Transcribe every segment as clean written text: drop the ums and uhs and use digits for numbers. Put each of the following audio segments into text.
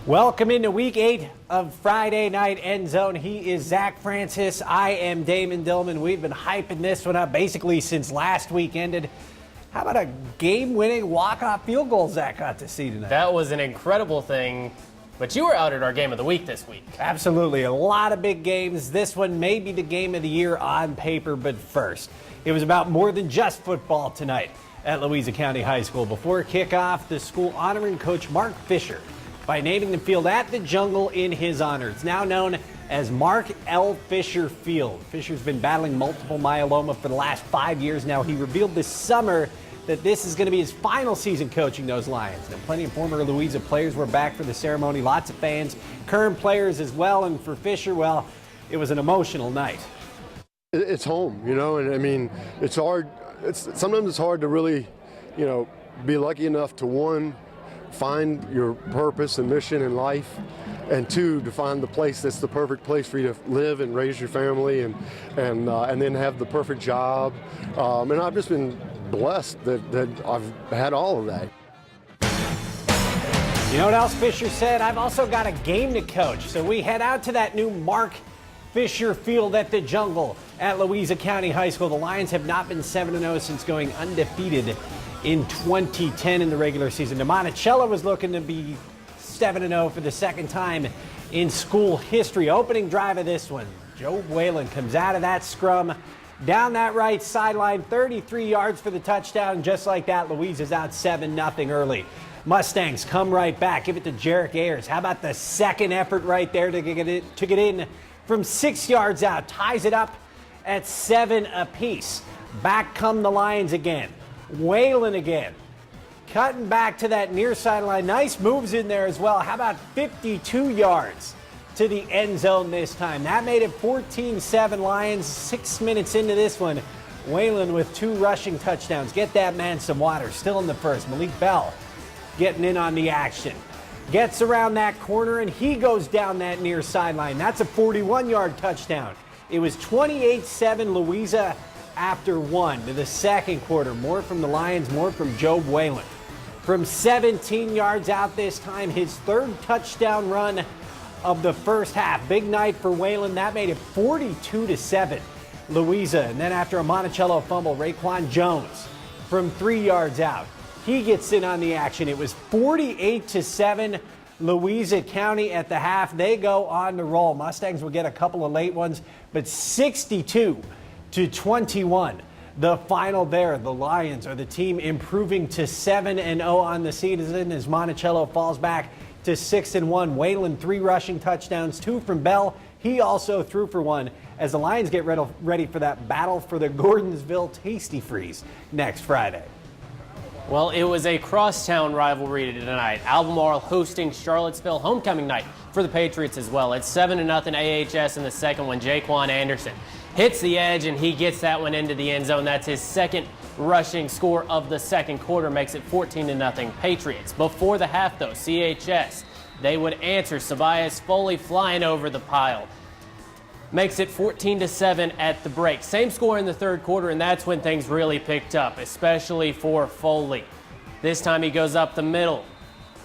Welcome into Week 8 of Friday Night End Zone. He is Zach Francis. I am Damon Dillman. We've been hyping this one up basically since last week ended. How about a game-winning walk-off field goal Zach got to see tonight? That was an incredible thing, but you were out at our game of the week this week. Absolutely. A lot of big games. This one may be the game of the year on paper, but first, it was about more than just football tonight at Louisa County High School. Before kickoff, the school honoring Coach Mark Fisher by naming the field at the Jungle in his honor. It's now known as Mark L. Fisher Field. Fisher's been battling multiple myeloma for the last 5 years now. He revealed this summer that this is going to be his final season coaching those Lions. And plenty of former Louisa players were back for the ceremony. Lots of fans, current players as well. And for Fisher, well, it was an emotional night. It's home, you know, and I mean, it's hard. Sometimes it's hard to really, you know, be lucky enough to, one, find your purpose and mission in life, and two, to find the place that's the perfect place for you to live and raise your family, and then have the perfect job. And I've just been blessed that I've had all of that. You know what else Fisher said? I've also got a game to coach. So we head out to that new Mark Fisher Field at the Jungle at Louisa County High School. The Lions have not been 7-0 since going undefeated in 2010 in the regular season. Monticello was looking to be 7-0 for the second time in school history. Opening drive of this one, Joe Whalen comes out of that scrum, down that right sideline, 33 yards for the touchdown. Just like that, Louisa's out 7-0 early. Mustangs come right back, give it to Jarek Ayers. How about the second effort right there to get in from 6 yards out, ties it up at 7 apiece. Back come the Lions again. Whalen again, cutting back to that near sideline. Nice moves in there as well. How about 52 yards to the end zone this time? That made it 14-7 Lions. 6 minutes into this one, Whalen with 2 rushing touchdowns. Get that man some water. Still in the first. Malik Bell getting in on the action. Gets around that corner and he goes down that near sideline. That's a 41-yard touchdown. It was 28-7 Louisa after one to the second quarter. More from the Lions, more from Joe Whalen. From 17 yards out this time, his third touchdown run of the first half. Big night for Whalen. That made it 42-7 Louisa. And then after a Monticello fumble, Raekwon Jones from 3 yards out, he gets in on the action. It was 48-7 Louisa County at the half. They go on to roll. Mustangs will get a couple of late ones, but 62-21. The final there. The Lions are the team improving to 7-0 on the season as Monticello falls back to 6-1. Whalen 3 rushing touchdowns, 2 from Bell. He also threw for 1 as the Lions get ready for that battle for the Gordonsville Tasty Freeze next Friday. Well, it was a crosstown rivalry tonight. Albemarle hosting Charlottesville, homecoming night for the Patriots as well. It's 7-0 AHS in the second one. Jaquan Anderson hits the edge and he gets that one into the end zone. That's his second rushing score of the second quarter, makes it 14-0 Patriots. Before the half though, CHS, they would answer. Sabias Foley flying over the pile. Makes it 14-7 at the break. Same score in the third quarter, and that's when things really picked up, especially for Foley. This time he goes up the middle,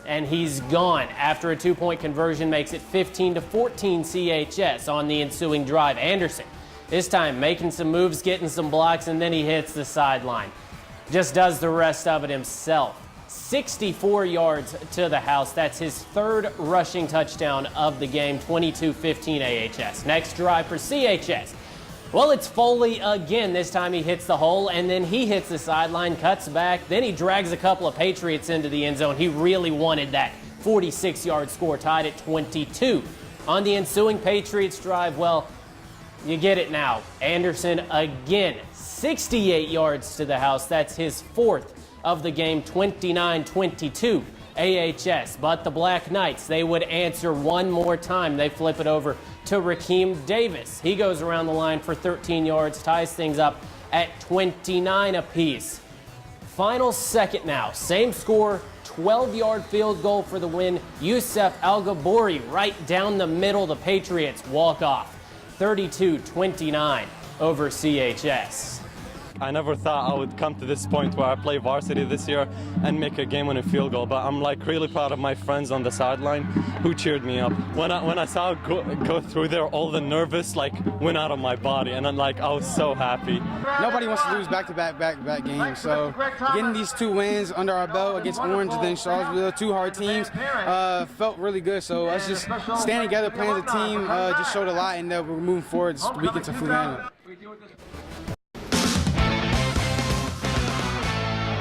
and he's gone. After a 2-point conversion, makes it 15-14 CHS on the ensuing drive. Anderson, this time making some moves, getting some blocks, and then he hits the sideline. Just does the rest of it himself. 64 yards to the house. That's his third rushing touchdown of the game, 22-15 AHS. Next drive for CHS. Well, it's Foley again. This time he hits the hole, and then he hits the sideline, cuts back. Then he drags a couple of Patriots into the end zone. He really wanted that 46-yard score, tied at 22. On the ensuing Patriots drive, well, you get it now. Anderson again, 68 yards to the house. That's his fourth of the game, 29-22 AHS. But the Black Knights, they would answer one more time. They flip it over to Rakeem Davis. He goes around the line for 13 yards, ties things up at 29 apiece. Final second now, same score, 12-yard field goal for the win. Youssef Al-Gabori right down the middle. The Patriots walk off 32-29 over CHS. I never thought I would come to this point where I play varsity this year and make a game-winning field goal. But I'm like really proud of my friends on the sideline who cheered me up. When I saw it go through there, all the nervous like went out of my body, and I'm like, I was so happy. Nobody wants to lose back-to-back games. So getting these 2 wins under our belt against Orange and then Charlottesville, 2 hard teams, felt really good. So us just standing together, playing as a team, just showed a lot, and we're moving forward this weekend to Fluvanna.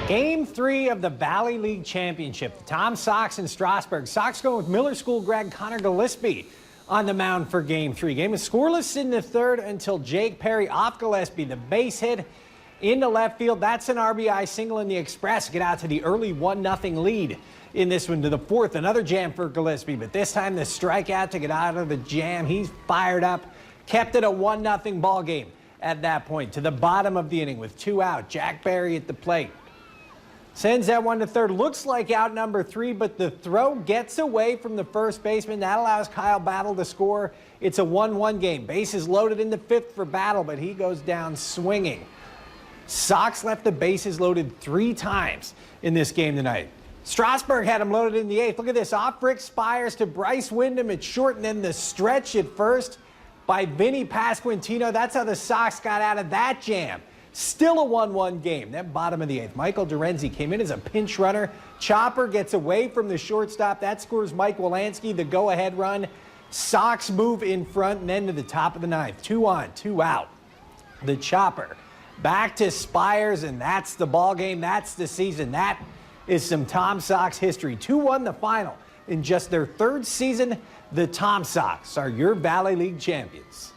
Game 3 of the Valley League Championship. The Tom Sox in Strasburg. Sox going with Miller School grad Connor Gillespie on the mound for Game 3. Game was scoreless in the third until Jake Perry off Gillespie. The base hit into left field. That's an RBI single, in the Express get out to the early 1-0 lead in this one to the fourth. Another jam for Gillespie, but this time the strikeout to get out of the jam. He's fired up. Kept it a 1-0 ball game at that point. To the bottom of the inning with 2 out. Jack Barry at the plate. Sends that one to third. Looks like out number 3, but the throw gets away from the first baseman. That allows Kyle Battle to score. It's a 1-1 game. Bases loaded in the 5th for Battle, but he goes down swinging. Sox left the bases loaded 3 times in this game tonight. Strasburg had him loaded in the 8th. Look at this. Off Rick Spires to Bryce Windham at short, and then the stretch at first by Vinny Pasquantino. That's how the Sox got out of that jam. Still a 1-1 game. Then bottom of the 8th. Michael Dorenzi came in as a pinch runner. Chopper gets away from the shortstop. That scores Mike Wolanski the go-ahead run. Sox move in front, and then to the top of the 9th. 2 on, 2 out. The Chopper back to Spires, and that's the ball game. That's the season. That is some Tom Sox history. 2-1 the final. In just their 3rd season, the Tom Sox are your Valley League champions.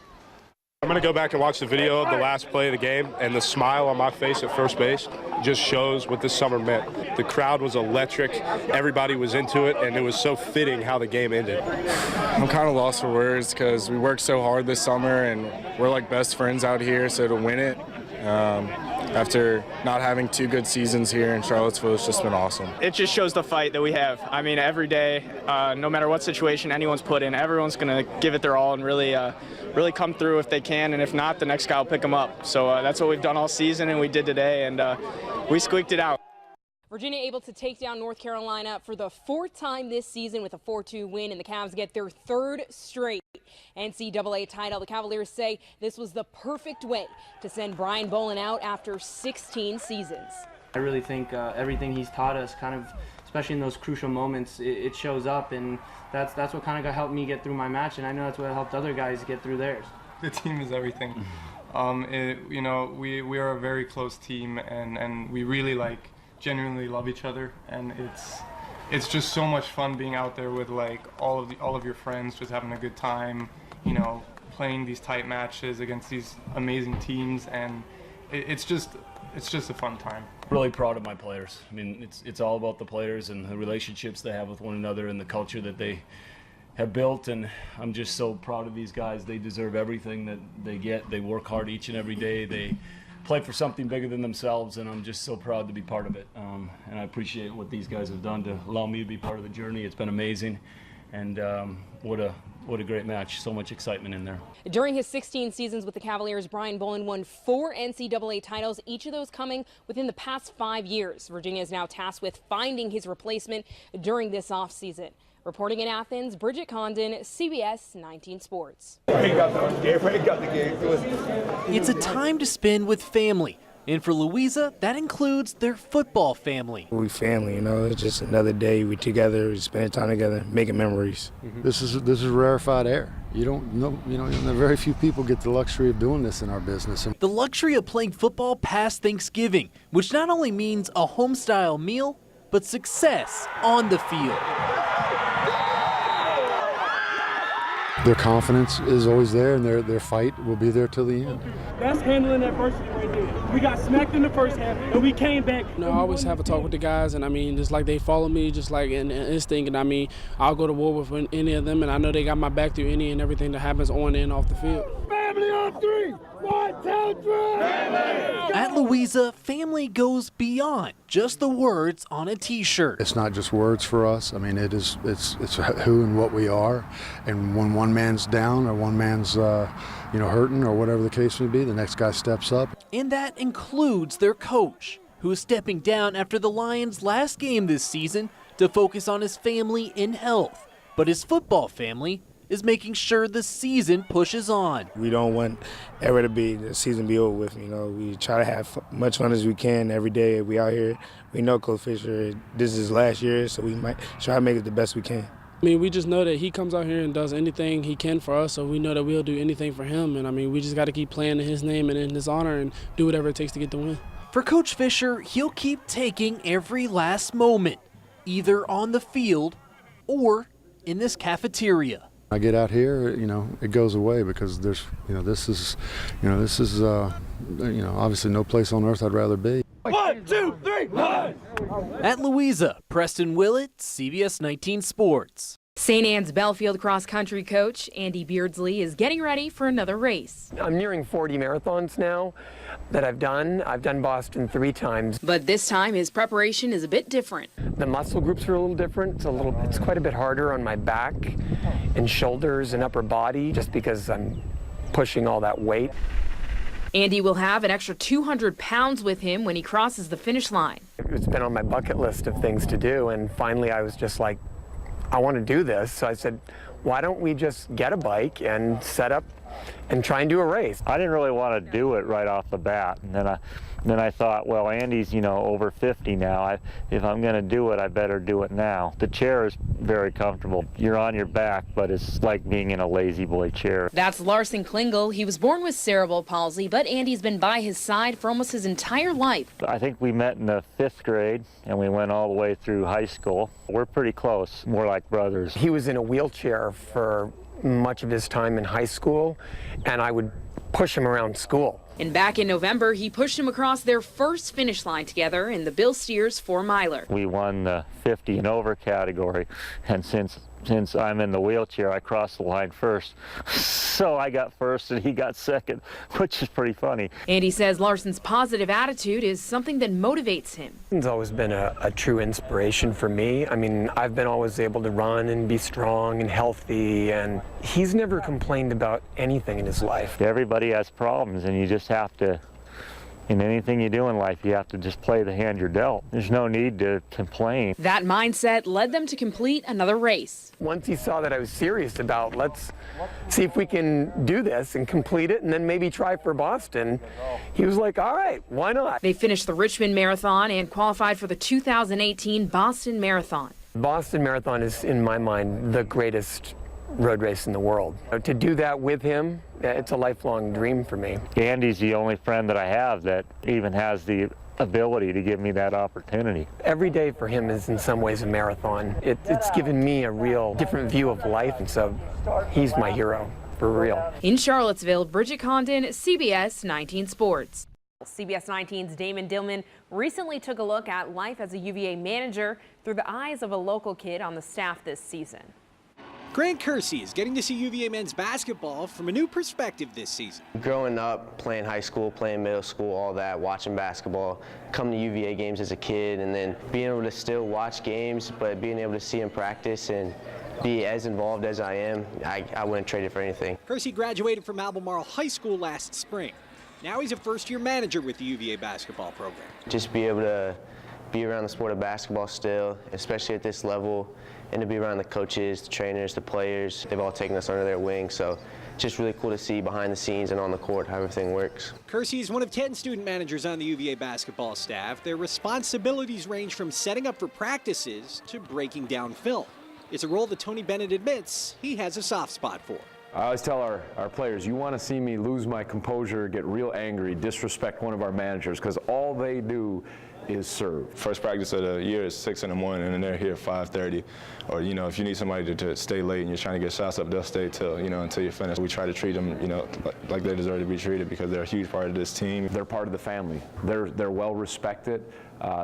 I'm going to go back and watch the video of the last play of the game, and the smile on my face at first base just shows what this summer meant. The crowd was electric. Everybody was into it, and it was so fitting how the game ended. I'm kind of lost for words because we worked so hard this summer, and we're like best friends out here, so to win it, after not having 2 good seasons here in Charlottesville, it's just been awesome. It just shows the fight that we have. I mean, every day, no matter what situation anyone's put in, everyone's going to give it their all and really come through if they can, and if not, the next guy will pick them up. So that's what we've done all season, and we did today, and we squeaked it out. Virginia able to take down North Carolina for the 4th time this season with a 4-2 win, and the Cavs get their 3rd straight NCAA title. The Cavaliers say this was the perfect way to send Brian Bolin out after 16 seasons. I really think everything he's taught us, kind of, especially in those crucial moments, it shows up, and that's what kind of helped me get through my match, and I know that's what helped other guys get through theirs. The team is everything. You know, we are a very close team, and we really genuinely love each other, and it's just so much fun being out there with all of your friends, just having a good time, you know, playing these tight matches against these amazing teams, and it's just a fun time. Really proud of my players. I mean, it's all about the players and the relationships they have with one another and the culture that they have built, and I'm just so proud of these guys. They deserve everything that they get. They work hard each and every day. They play for something bigger than themselves, and I'm just so proud to be part of it. And I appreciate what these guys have done to allow me to be part of the journey. It's been amazing, and what a great match. So much excitement in there. During his 16 seasons with the Cavaliers, Brian Bolin won 4 NCAA titles, each of those coming within the past 5 years. Virginia is now tasked with finding his replacement during this offseason. Reporting in Athens, Bridget Condon, CBS19 Sports. It's a time to spend with family. And for Louisa, that includes their football family. We family, you know, it's just another day we together, we spending time together, making memories. This is rarefied air. You don't know, very few people get the luxury of doing this in our business. The luxury of playing football past Thanksgiving, which not only means a home-style meal, but success on the field. Their confidence is always there, and their fight will be there till the end. That's handling adversity right there. We got smacked in the first half, and we came back. I always have a talk with the guys, and I mean, just like they follow me, just like in instinct, and I mean, I'll go to war with any of them, and I know they got my back through any and everything that happens on and off the field. Family! Family on three. 1, 2, 3. Family. At Louisa, family goes beyond just the words on a t-shirt. It's not just words for us. I mean, it's who and what we are. And when one man's down or one man's hurting or whatever the case may be, the next guy steps up. And that includes their coach, who is stepping down after the Lions' last game this season to focus on his family and health. But his football family is making sure the season pushes on. We don't want ever to be the season be over with. We try to have much fun as we can every day. We out here. We know Coach Fisher, this is his last year, so we might try to make it the best we can. I mean, we just know that he comes out here and does anything he can for us, so we know that we'll do anything for him. And I mean, we just got to keep playing in his name and in his honor and do whatever it takes to get the win. For Coach Fisher, he'll keep taking every last moment, either on the field or in this cafeteria. I get out here, it goes away because this is obviously no place on earth I'd rather be. 1, 2, 3, 1. At Louisa, Preston Willett, CBS 19 Sports. St. Anne's Belfield cross-country coach Andy Beardsley is getting ready for another race. I'm nearing 40 marathons now that I've done. I've done Boston 3 times. But this time his preparation is a bit different. The muscle groups are a little different. It's quite a bit harder on my back and shoulders and upper body just because I'm pushing all that weight. Andy will have an extra 200 pounds with him when he crosses the finish line. It's been on my bucket list of things to do, and finally I was just like, I want to do this. So I said, why don't we just get a bike and set up and try and do a race? I didn't really want to do it right off the bat, and then I thought, well, Andy's over 50 now. If I'm going to do it, I better do it now. The chair is very comfortable. You're on your back, but it's like being in a lazy boy chair. That's Larson Klingel. He was born with cerebral palsy, but Andy's been by his side for almost his entire life. I think we met in the 5th grade, and we went all the way through high school. We're pretty close, more like brothers. He was in a wheelchair for much of his time in high school, and I would push him around school. And back in November, he pushed him across their first finish line together in the Bill Steers 4-miler. We won the 50 and over category, and since I'm in the wheelchair, I crossed the line first. So I got first and he got second, which is pretty funny. Andy says Larson's positive attitude is something that motivates him. He's always been a true inspiration for me. I mean, I've been always able to run and be strong and healthy, and he's never complained about anything in his life. Everybody has problems, and you just have to, in anything you do in life, you have to just play the hand you're dealt. There's no need to complain. That mindset led them to complete another race. Once he saw that I was serious about, let's see if we can do this and complete it and then maybe try for Boston, he was like, all right, why not? They finished the Richmond Marathon and qualified for the 2018 Boston Marathon. Boston Marathon is, in my mind, the greatest road race in the world. To do that with him, it's a lifelong dream for me. Andy's the only friend that I have that even has the ability to give me that opportunity. Every day for him is in some ways a marathon. It's given me a real different view of life, and so he's my hero, for real. In Charlottesville, Bridget Condon, CBS 19 Sports. CBS 19's Damon Dillman recently took a look at life as a UVA manager through the eyes of a local kid on the staff this season. Grant Kersey is getting to see UVA men's basketball from a new perspective this season. Growing up, playing high school, playing middle school, all that, watching basketball, coming to UVA games as a kid, and then being able to still watch games, but being able to see them practice and be as involved as I am, I wouldn't trade it for anything. Kersey graduated from Albemarle High School last spring. Now he's a first-year manager with the UVA basketball program. Just be able to be around the sport of basketball still, especially at this level, and to be around the coaches, the trainers, the players. They've all taken us under their wing, so just really cool to see behind the scenes and on the court how everything works. Kersey is one of 10 student managers on the UVA basketball staff. Their responsibilities range from setting up for practices to breaking down film. It's a role that Tony Bennett admits he has a soft spot for. I always tell our players, you want to see me lose my composure, get real angry, disrespect one of our managers, because all they do is serve. First practice of the year is 6 in the morning, and they're here at 5:30. Or, if you need somebody to stay late and you're trying to get shots up, they'll stay till you're finished. We try to treat them, like they deserve to be treated because they're a huge part of this team. They're part of the family. They're well respected.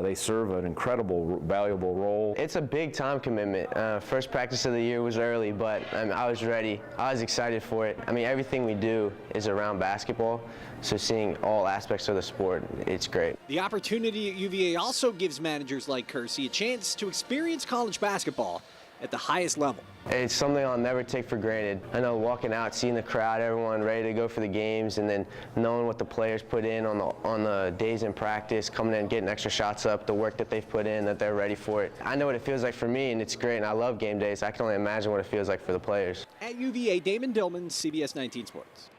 They serve an incredible, valuable role. It's a big time commitment. First practice of the year was early, but I was ready. I was excited for it. I mean, everything we do is around basketball, so seeing all aspects of the sport, it's great. The opportunity at UVA also gives managers like Kersey a chance to experience college basketball at the highest level. It's something I'll never take for granted. I know walking out, seeing the crowd, everyone ready to go for the games, and then knowing what the players put in on the days in practice, coming in, getting extra shots up, the work that they've put in, that they're ready for it. I know what it feels like for me, and it's great, and I love game days. I can only imagine what it feels like for the players. At UVA, Damon Dillman, CBS 19 Sports.